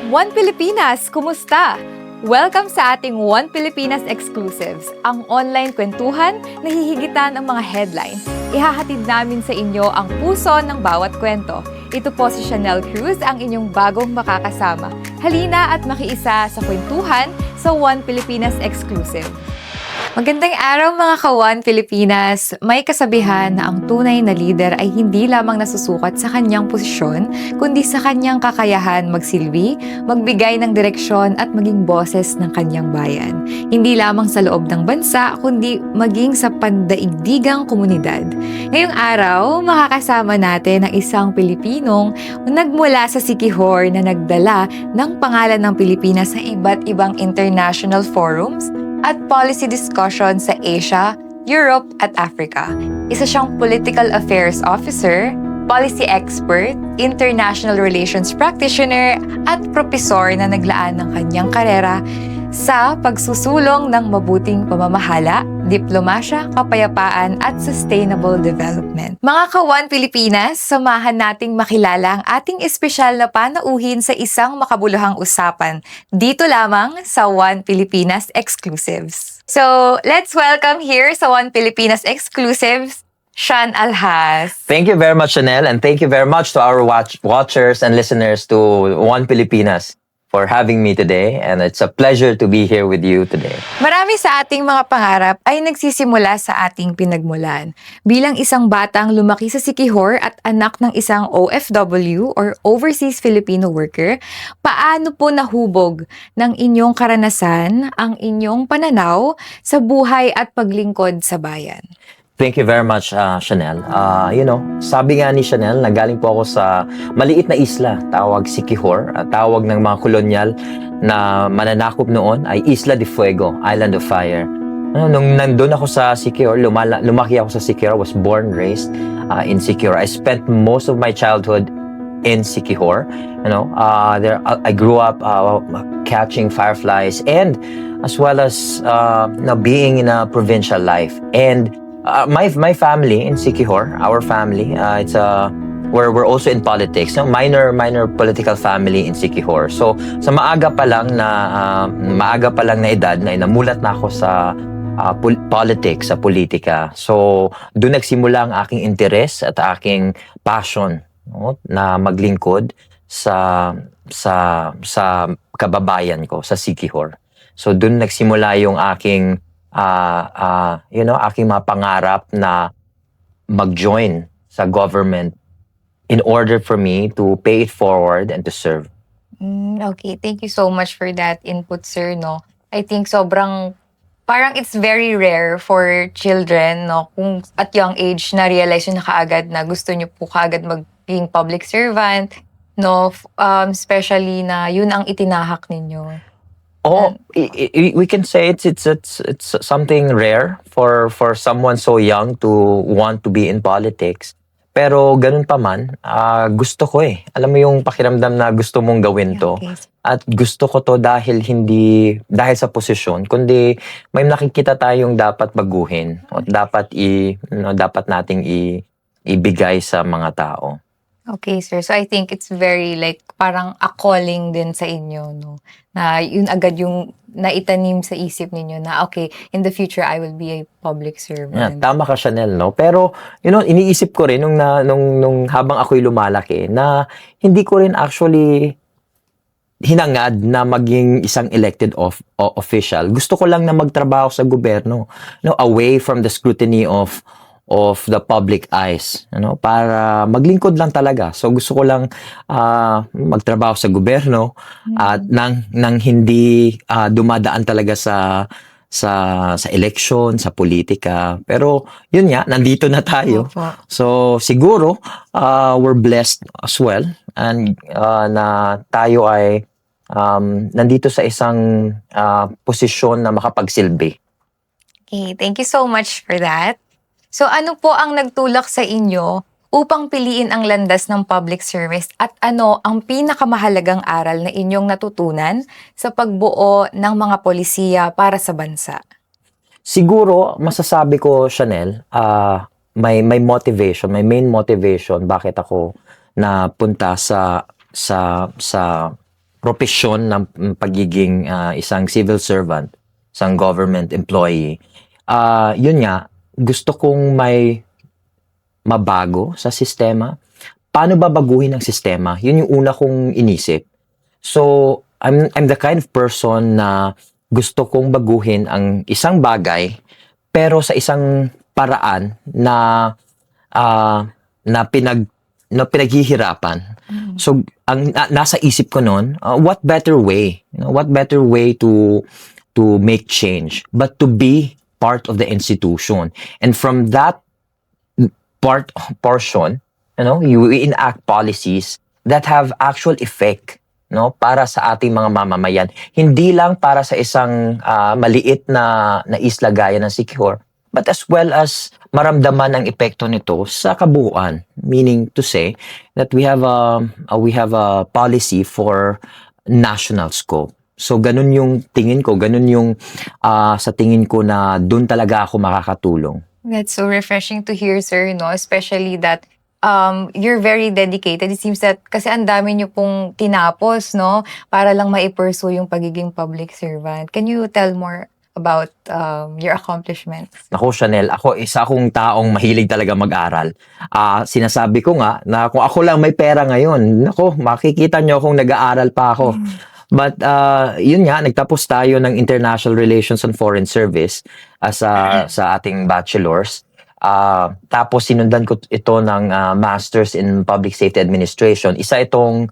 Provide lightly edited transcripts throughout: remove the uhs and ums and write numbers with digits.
One Pilipinas, kumusta? Welcome sa ating One Pilipinas Exclusives, ang online kwentuhan na hihigitan ng mga headline. Ihahatid namin sa inyo ang puso ng bawat kwento. Ito po si Chanel Cruz, ang inyong bagong makakasama. Halina at makiisa sa kwentuhan sa One Pilipinas Exclusive. Magandang araw mga ka-One Pilipinas! May kasabihan na ang tunay na leader ay hindi lamang nasusukat sa kanyang posisyon, kundi sa kanyang kakayahan magsilbi, magbigay ng direksyon at maging boses ng kanyang bayan. Hindi lamang sa loob ng bansa, kundi maging sa pandaigdigang komunidad. Ngayong araw, makakasama natin ang isang Pilipinong nagmula sa Siquijor na nagdala ng pangalan ng Pilipinas sa iba't ibang international forums at policy discussion sa Asia, Europe at Africa. Isa siyang political affairs officer, policy expert, international relations practitioner at propesor na naglaan ng kanyang karera sa pagsusulong ng mabuting pamamahala, diplomasya, kapayapaan at sustainable development. Mga ka-One Pilipinas, samahan nating makilala ang ating espesyal na panauhin sa isang makabuluhang usapan dito lamang sa One Pilipinas Exclusives. So, let's welcome here sa One Pilipinas Exclusives, Sean Alhaz. Thank you very much, Chanel, and thank you very much to our watchers and listeners to One Pilipinas for having me today, and it's a pleasure to be here with you today. Marami sa ating mga pangarap ay nagsisimula sa ating pinagmulan. Bilang isang batang lumaki sa Siquijor at anak ng isang OFW or Overseas Filipino Worker, paano po nahubog ng inyong karanasan ang inyong pananaw sa buhay at paglingkod sa bayan? Thank you very much, Chanel. Sabi nga ni Chanel, nagaling po ako sa maliit na isla, tawag Siquijor, tawag ng mga kolonyal na mananakop noon ay Isla de Fuego, Island of Fire. Nung nandun ako sa Siquijor, lumaki ako sa Siquijor, was born, raised in Siquijor. I spent most of my childhood in Siquijor. I grew up catching fireflies and as well as being in a provincial life. And my family in Siquijor, our family, we're also in politics. Minor political family in Siquijor. So sa maaga pa lang na edad na namulat na ako sa politics, sa politika. So doon nagsimula ang aking interes at aking passion, na maglingkod sa kababayan ko sa Siquijor. So doon nagsimula yung aking aking mga pangarap na mag-join sa government in order for me to pay it forward and to serve. Okay, thank you so much for that input, sir. No, I think parang it's very rare for children, no, kung at young age na realize nyo na kaagad na gusto nyo po kaagad maging public servant, no, especially na yun ang itinahak ninyo. We can say it's something rare for someone so young to want to be in politics. Pero ganun pa man, gusto ko Alam mo yung pakiramdam na gusto mong gawin to. Okay. At gusto ko to dahil sa posisyon, kundi may nakikita tayong dapat baguhin o dapat nating ibigay sa mga tao. Okay, sir. So I think it's very parang a calling din sa inyo, no? Na yun agad yung naitanim sa isip ninyo na okay, in the future I will be a public servant. Yeah, tama ka, Chanel, no? Pero iniisip ko rin nung habang ako'y lumalaki na hindi ko rin actually hinangad na maging isang elected official. Gusto ko lang na magtrabaho sa gobyerno, away from the scrutiny of the public eyes, para maglingkod lang talaga. So gusto ko lang magtrabaho sa gobyerno at nang hindi dumadaan talaga sa sa election, sa politika. Pero yun nga, nandito na tayo. Opo. So siguro we're blessed as well and na tayo ay nandito sa isang posisyon na makapagsilbi. Okay, thank you so much for that. So ano po ang nagtulak sa inyo upang piliin ang landas ng public service at ano ang pinakamahalagang aral na inyong natutunan sa pagbuo ng mga polisiya para sa bansa? Siguro masasabi ko, Chanel, may motivation, may main motivation bakit ako napunta sa profesyon ng pagiging isang civil servant, isang government employee. Yun nga, gusto kong may mabago sa sistema. Paano ba baguhin ang sistema? Yun yung una kong inisip. So, I'm the kind of person na gusto kong baguhin ang isang bagay pero sa isang paraan na pinaghihirapan. So, ang nasa isip ko noon, what better way? What better way to make change but to be part of the institution. And from that portion, you enact policies that have actual effect, para sa ating mga mamamayan. Hindi lang para sa isang maliit na isla gaya ng Siquijor, but as well as maramdaman ang epekto nito sa kabuuan. Meaning to say that we have a policy for national scope. So ganun yung tingin ko, ganun yung sa tingin ko na doon talaga ako makakatulong. That's so refreshing to hear, sir, no? Especially that you're very dedicated. It seems that kasi ang dami niyo pong tinapos, no? Para lang ma-pursue yung pagiging public servant. Can you tell more about your accomplishments? Ako, Chanel, ako isa akong taong mahilig talaga mag-aral. Sinasabi ko nga na kung ako lang may pera ngayon, nako, makikita niyo akong nag-aaral pa ako. But yun nga, nagtapos tayo ng International Relations and Foreign Service sa ating bachelor's. Tapos sinundan ko ito ng Masters in Public Safety Administration. Isa itong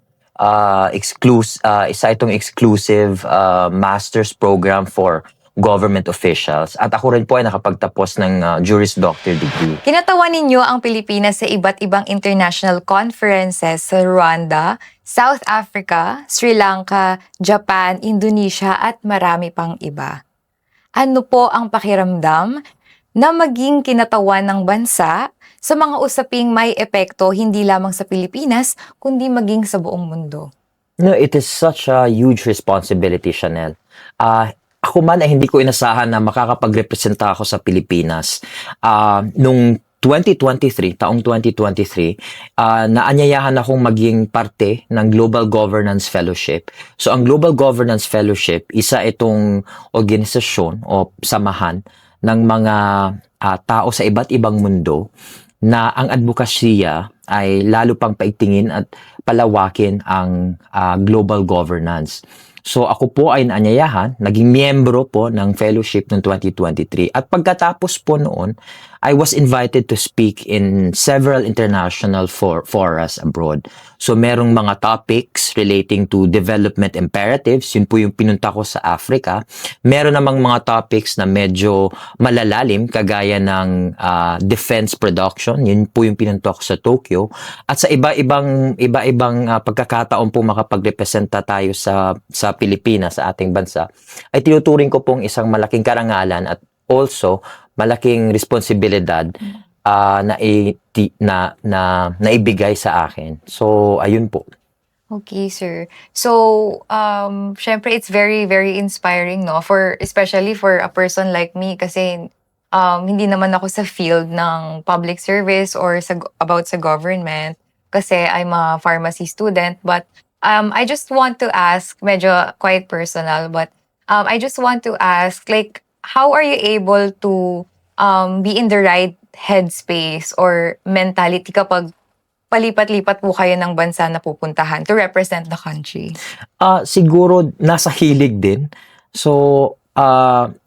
exclusive master's program for government officials. At ako rin po ay nakapagtapos ng Juris Doctor degree. Kinatawan ninyo ang Pilipinas sa iba't ibang international conferences sa Rwanda, South Africa, Sri Lanka, Japan, Indonesia at marami pang iba. Ano po ang pakiramdam na maging kinatawan ng bansa sa mga usaping may epekto hindi lamang sa Pilipinas kundi maging sa buong mundo? No, it is such a huge responsibility, Chanel. Ako man ay hindi ko inasahan na makakapagrepresenta ako sa Pilipinas. Nung taong 2023, naanyayahan akong maging parte ng Global Governance Fellowship. So ang Global Governance Fellowship, isa itong organisasyon o samahan ng mga tao sa iba't ibang mundo na ang advokasya ay lalo pang paigtingin at palawakin ang global governance. So ako po ay naanyayahan, naging miyembro po ng fellowship noong 2023. At pagkatapos po noon, I was invited to speak in several international forums abroad. So merong mga topics relating to development imperatives, yun po yung pinunta ko sa Africa. Meron namang mga topics na medyo malalalim, kagaya ng defense production, yun po yung pinunta ko sa Tokyo. At sa iba-ibang pagkakataon po makapagrepresenta tayo sa Pilipinas, sa ating bansa, ay tinuturing ko pong isang malaking karangalan at also malaking responsibilidad na ibigay sa akin. So, ayun po. Okay, sir. So, syempre it's very, very inspiring, no? Especially for a person like me kasi hindi naman ako sa field ng public service or about sa government kasi I'm a pharmacy student. But I just want to ask, medyo quite personal, but I just want to ask, like, how are you able to be in the right headspace or mentality kapag palipat-lipat po kayo ng bansa na pupuntahan to represent the country? Siguro nasa hilig din. So,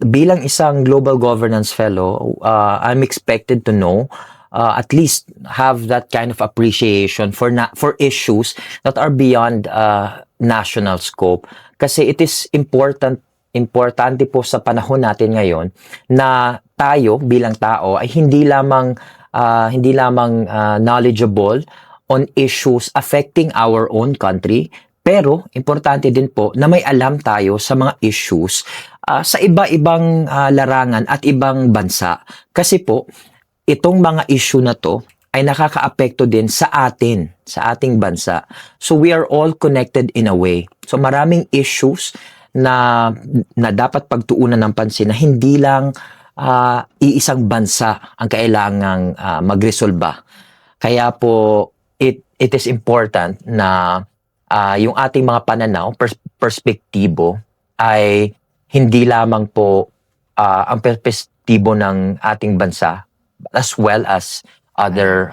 bilang isang global governance fellow, I'm expected to know, at least have that kind of appreciation for issues that are beyond national scope. Kasi it is important importante po sa panahon natin ngayon na tayo bilang tao ay hindi lamang knowledgeable on issues affecting our own country, pero importante din po na may alam tayo sa mga issues sa iba-ibang larangan at ibang bansa. Kasi po, itong mga issue na to ay nakakaapekto din sa ating bansa. So we are all connected in a way. So maraming issues na dapat pagtuunan ng pansin na hindi lang iisang bansa ang kailangang magresolba. Kaya po it is important na yung ating mga pananaw, perspektibo ay hindi lamang po ang perspektibo ng ating bansa as well as other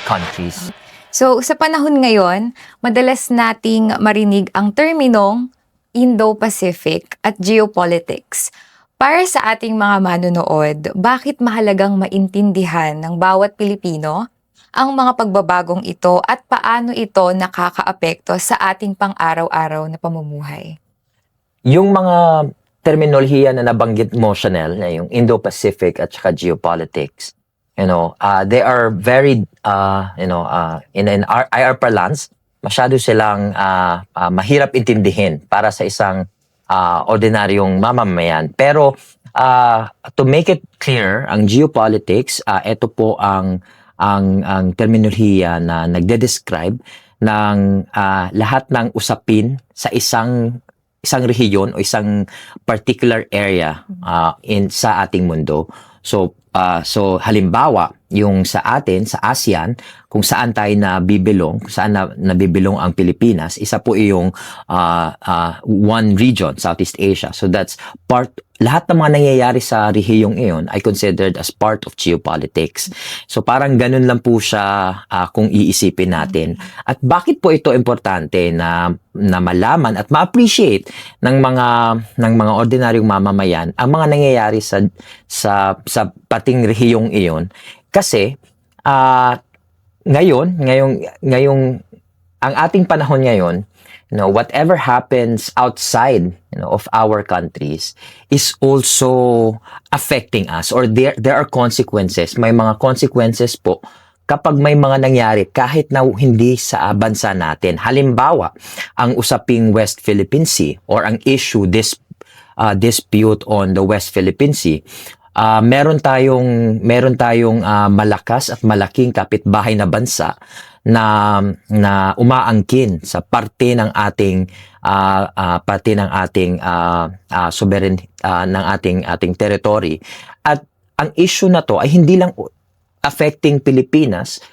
countries. So, sa panahon ngayon, madalas nating marinig ang terminong Indo-Pacific at geopolitics. Para sa ating mga manonood, bakit mahalagang maintindihan ng bawat Pilipino ang mga pagbabagong ito at paano ito nakakaapekto sa ating pang-araw-araw na pamumuhay? Yung mga terminolohiya na nabanggit mo, Chanel, na yung Indo-Pacific at saka geopolitics, they are very, in our parlance, masyado silang mahirap intindihin para sa isang ordinaryong mamamayan. Pero to make it clear, ang geopolitics, ito po ang terminolohiya na nagde-describe ng lahat ng usapin sa isang rehiyon o isang particular area sa ating mundo. So halimbawa, yung sa atin, sa ASEAN, kung saan tayo nabibilong, kung saan nabibilong ang Pilipinas, isa po yung one region, Southeast Asia. So that's lahat ng mga nangyayari sa rehiyong iyon ay considered as part of geopolitics. So parang ganun lang po siya kung iisipin natin. At bakit po ito importante na malaman at ma-appreciate ng mga ordinaryong mamamayan ang mga nangyayari sa pating rehiyong iyon? Kasi ngayong ang ating panahon ngayon, whatever happens outside of our countries is also affecting us, or there are consequences. May mga consequences po kapag may mga nangyari kahit na hindi sa bansa natin. Halimbawa, ang usaping West Philippine Sea or ang dispute on the West Philippine Sea. Meron tayong malakas at malaking kapitbahay na bansa na umaangkin sa parte ng ating ng ating territory. At ang issue na to ay hindi lang affecting Pilipinas,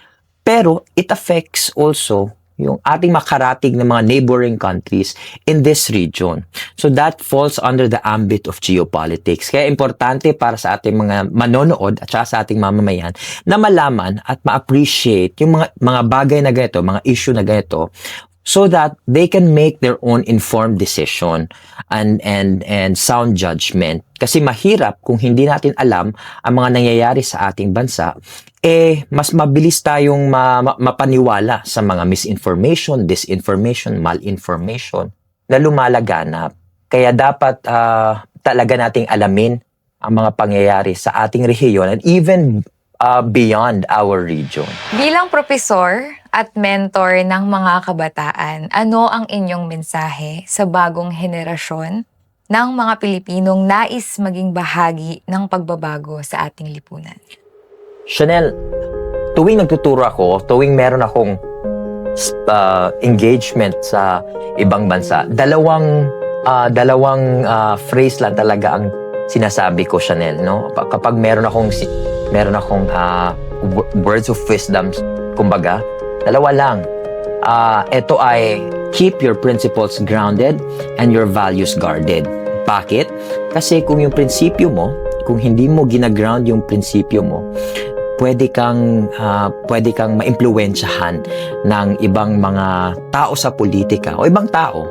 pero it affects also yung ating makarating ng mga neighboring countries in this region. So that falls under the ambit of geopolitics. Kaya importante para sa ating mga manonood at saka sa ating mamamayan na malaman at ma-appreciate yung mga bagay na ganito, mga issue na ganito, so that they can make their own informed decision and sound judgment. Kasi mahirap kung hindi natin alam ang mga nangyayari sa ating bansa, mas mabilis tayong mapaniwala sa mga misinformation, disinformation, malinformation na lumalaganap. Kaya dapat talaga nating alamin ang mga pangyayari sa ating rehiyon and even beyond our region. Bilang propesor at mentor ng mga kabataan, ano ang inyong mensahe sa bagong henerasyon ng mga Pilipinong nais maging bahagi ng pagbabago sa ating lipunan? Chanel, tuwing nagtuturo ako, tuwing meron akong engagement sa ibang bansa, dalawang phrase lang talaga ang sinasabi ko, Chanel, no? Kapag meron akong words of wisdom, kumbaga, dalawa lang. Ito ay keep your principles grounded and your values guarded. Bakit? Kasi kung yung prinsipyo mo, kung hindi mo ginaground yung prinsipyo mo, pwede kang maimpluwensyahan ng ibang mga tao sa politika o ibang tao,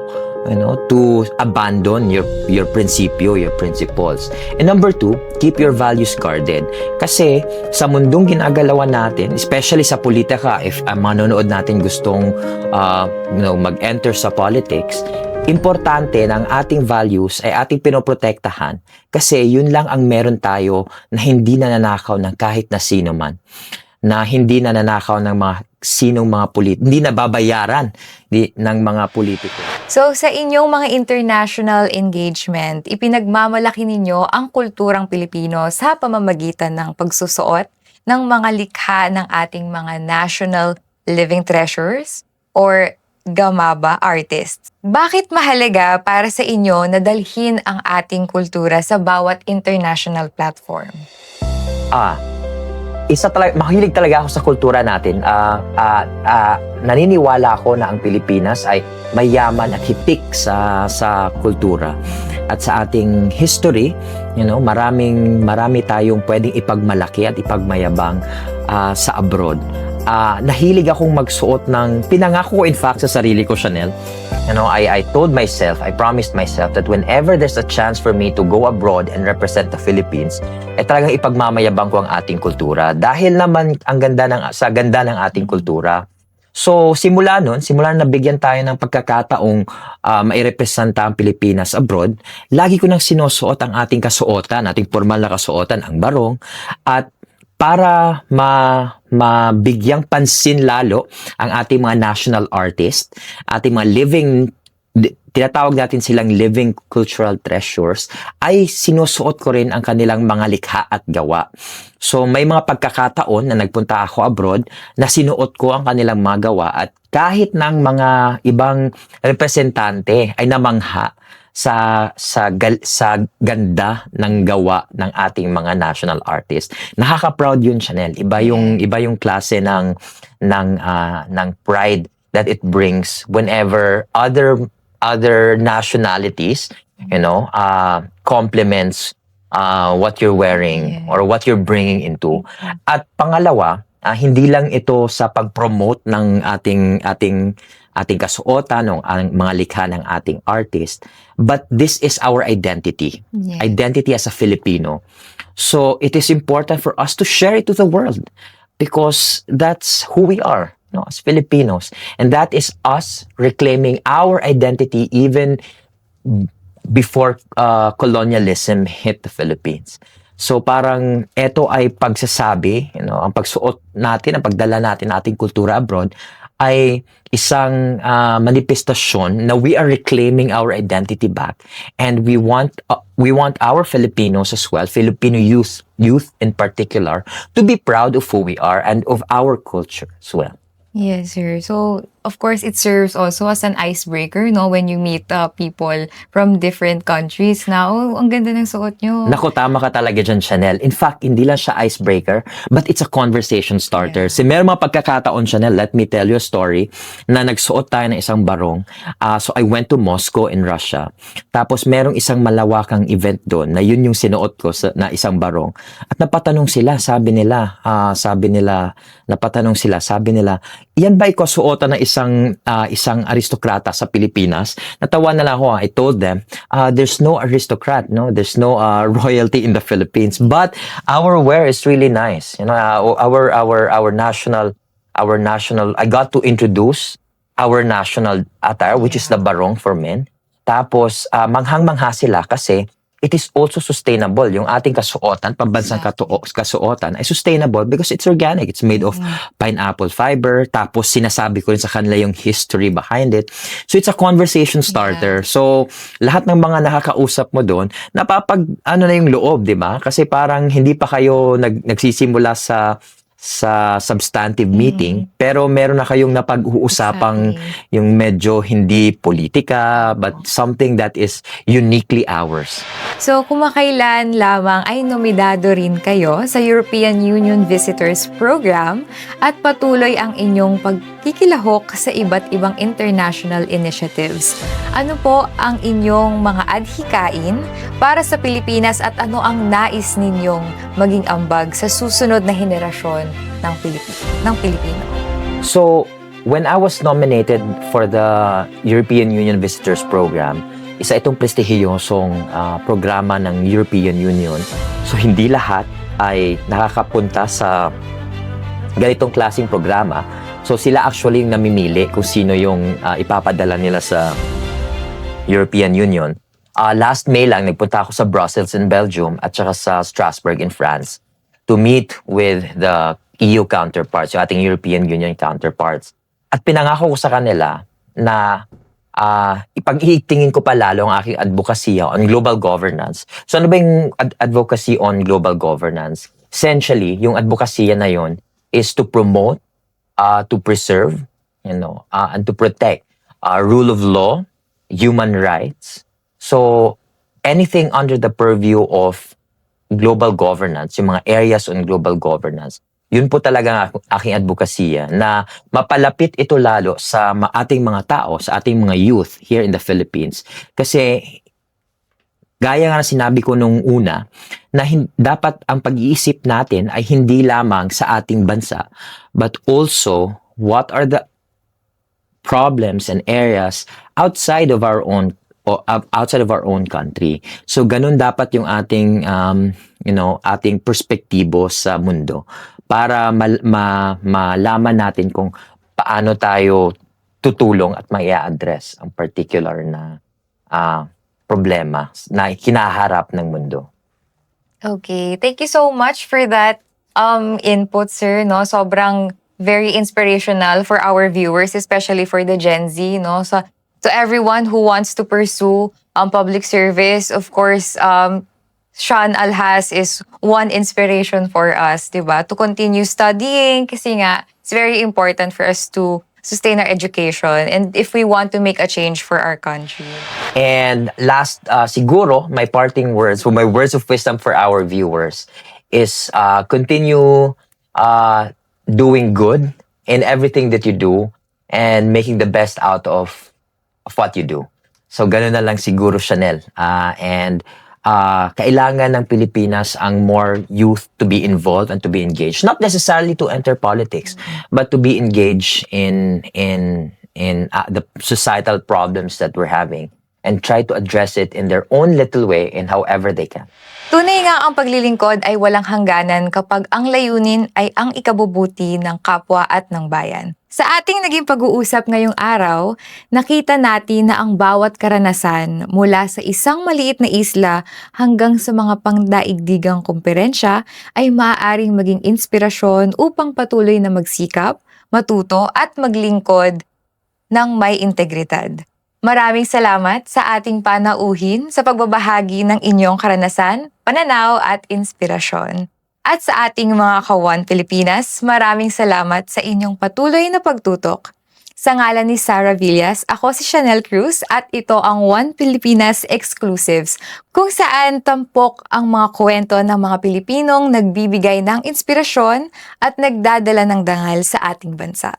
to abandon your prinsipyo, your principles. And number 2, keep your values guarded. Kasi sa mundong ginagalawan natin, especially sa politika, if ang manonood natin gustong mag-enter sa politics, importante na ang ating values ay ating pinoprotektahan kasi yun lang ang meron tayo na hindi nananakaw ng kahit na sino man. Na hindi nananakaw ng mga sinong mga hindi nababayaran ng mga politiko. So sa inyong mga international engagement, ipinagmamalaki ninyo ang kulturang Pilipino sa pamamagitan ng pagsusuot ng mga likha ng ating mga national living treasures or gamaba artists. Bakit mahalaga para sa inyo na dalhin ang ating kultura sa bawat international platform? Mahilig talaga ako sa kultura natin. Naniniwala ako na ang Pilipinas ay mayaman at hitik sa kultura. At sa ating history, marami tayong pwedeng ipagmalaki at ipagmayabang sa abroad. Nahilig akong magsuot pinangako ko in fact sa sarili ko, Chanel. I told myself, I promised myself that whenever there's a chance for me to go abroad and represent the Philippines, talagang ipagmamayabang ko ang ating kultura. Dahil naman sa ganda ng ating kultura. So, simula nabigyan tayo ng pagkakataong mairepresenta ang Pilipinas abroad, lagi ko nang sinusuot ang ating kasuotan, ating formal na kasuotan, ang barong, at para mabigyang pansin lalo ang ating mga national artists, ating mga tinatawag natin silang living cultural treasures, ay sinusuot ko rin ang kanilang mga likha at gawa. So may mga pagkakataon na nagpunta ako abroad na sinuot ko ang kanilang mga gawa at kahit ng mga ibang representante ay namangha sa ganda ng gawa ng ating mga national artists. Nakaka-proud yun, Chanel. Iba yung klase ng pride that it brings whenever other nationalities, compliments what you're wearing or what you're bringing into. At pangalawa, hindi lang ito sa pag-promote ng ating kasuotan, ang mga likha ng ating artist, but this is our identity. Yeah. Identity as a Filipino. So it is important for us to share it to the world because that's who we are, as Filipinos. And that is us reclaiming our identity even before colonialism hit the Philippines. So parang ito ay pagsasabi, ang pagsuot natin, ang pagdala natin ng ating kultura abroad ay isang manifestasyon na we are reclaiming our identity back, and we want our Filipinos as well, Filipino youth in particular, to be proud of who we are and of our culture as well. Yes, sir. So, of course, it serves also as an icebreaker, when you meet people from different countries na, ang ganda ng suot nyo. Naku, tama ka talaga dyan, Chanel. In fact, hindi lang siya icebreaker, but it's a conversation starter. Yeah. Meron mga pagkakataon, Chanel, let me tell you a story, na nagsuot tayo ng isang barong. So, I went to Moscow in Russia. Tapos, merong isang malawakang event doon, na yun yung sinuot ko na isang barong. At napatanong sila, sabi nila, yan ba ikasuotan ng isang aristokrata sa Pilipinas? Natawa na lang ako. I told them, there's no aristocrat, there's no royalty in the Philippines, but our wear is really nice. Our national. I got to introduce our national attire, which is the barong for men. Tapos manghang-mangha sila kasi it is also sustainable. Yung ating kasuotan, pambansang kasuotan, ay sustainable because it's organic. It's made of pineapple fiber. Tapos sinasabi ko rin sa kanila yung history behind it. So it's a conversation starter. Yeah. So lahat ng mga nakakausap mo doon, na yung loob, di ba? Kasi parang hindi pa kayo nagsisimula sa substantive meeting, pero meron na kayong napag-uusapang yung medyo hindi politika, but something that is uniquely ours. So, kumakailan lamang ay nominado rin kayo sa European Union Visitors Program at patuloy ang inyong pagkikilahok sa iba't ibang international initiatives. Ano po ang inyong mga adhikain para sa Pilipinas at ano ang nais ninyong maging ambag sa susunod na henerasyon ng Pilipino? So, when I was nominated for the European Union Visitors Program, isa itong prestihiyosong programa ng European Union. So, hindi lahat ay nakakapunta sa ganitong klaseng programa. So, sila actually yung namimili kung sino yung ipapadala nila sa European Union. Last May lang, nagpunta ako sa Brussels in Belgium at saka sa Strasbourg in France to meet with the EU counterparts, yung ating European Union counterparts. At pinangako ko sa kanila na ipag-iigtingin ko pa lalo ang aking advokasya on global governance. So ano ba yung advocacy on global governance? Essentially, yung advokasya na yon is to promote, to preserve, and to protect rule of law, human rights. So anything under the purview of global governance, yung mga areas on global governance, yun po talaga ang aking advokasya na mapalapit ito lalo sa ating mga tao, sa ating mga youth here in the Philippines. Kasi gaya nga na sinabi ko nung una, na dapat ang pag-iisip natin ay hindi lamang sa ating bansa, but also what are the problems and areas outside of our own country. So ganun dapat yung ating ating perspektibo sa mundo para malaman natin kung paano tayo tutulong at mai-address ang particular na problema na kinaharap ng mundo. Okay, thank you so much for that input, sir. No, sobrang very inspirational for our viewers, especially for the Gen Z. No, so to everyone who wants to pursue public service, of course, Sean Alhas is one inspiration for us, diba? To continue studying kasi nga it's very important for us to sustain our education and if we want to make a change for our country. And last, siguro, my parting words, or my words of wisdom for our viewers is continue doing good in everything that you do and making the best out of what you do. So, ganun na lang siguro, Chanel. And kailangan ng Pilipinas ang more youth to be involved and to be engaged. Not necessarily to enter politics, but to be engaged in the societal problems that we're having and try to address it in their own little way and however they can. Tunay nga ang paglilingkod ay walang hangganan kapag ang layunin ay ang ikabubuti ng kapwa at ng bayan. Sa ating naging pag-uusap ngayong araw, nakita natin na ang bawat karanasan mula sa isang maliit na isla hanggang sa mga pangdaigdigang komperensya ay maaaring maging inspirasyon upang patuloy na magsikap, matuto at maglingkod ng may integridad. Maraming salamat sa ating panauhin sa pagbabahagi ng inyong karanasan, pananaw at inspirasyon. At sa ating mga Ka1 Pilipinas, maraming salamat sa inyong patuloy na pagtutok. Sa ngalan ni Sarah Villas, ako si Chanel Cruz at ito ang One Pilipinas Exclusives, kung saan tampok ang mga kwento ng mga Pilipinong nagbibigay ng inspirasyon at nagdadala ng dangal sa ating bansa.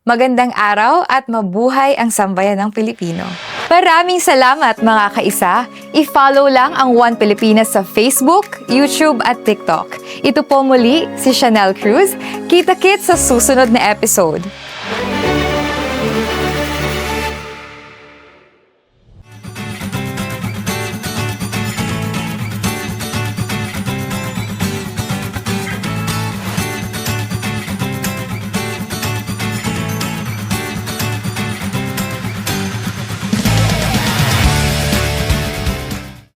Magandang araw at mabuhay ang sambayan ng Pilipino. Maraming salamat mga kaisa. I-follow lang ang One Pilipinas sa Facebook, YouTube at TikTok. Ito po muli si Chanel Cruz. Kita-kits sa susunod na episode.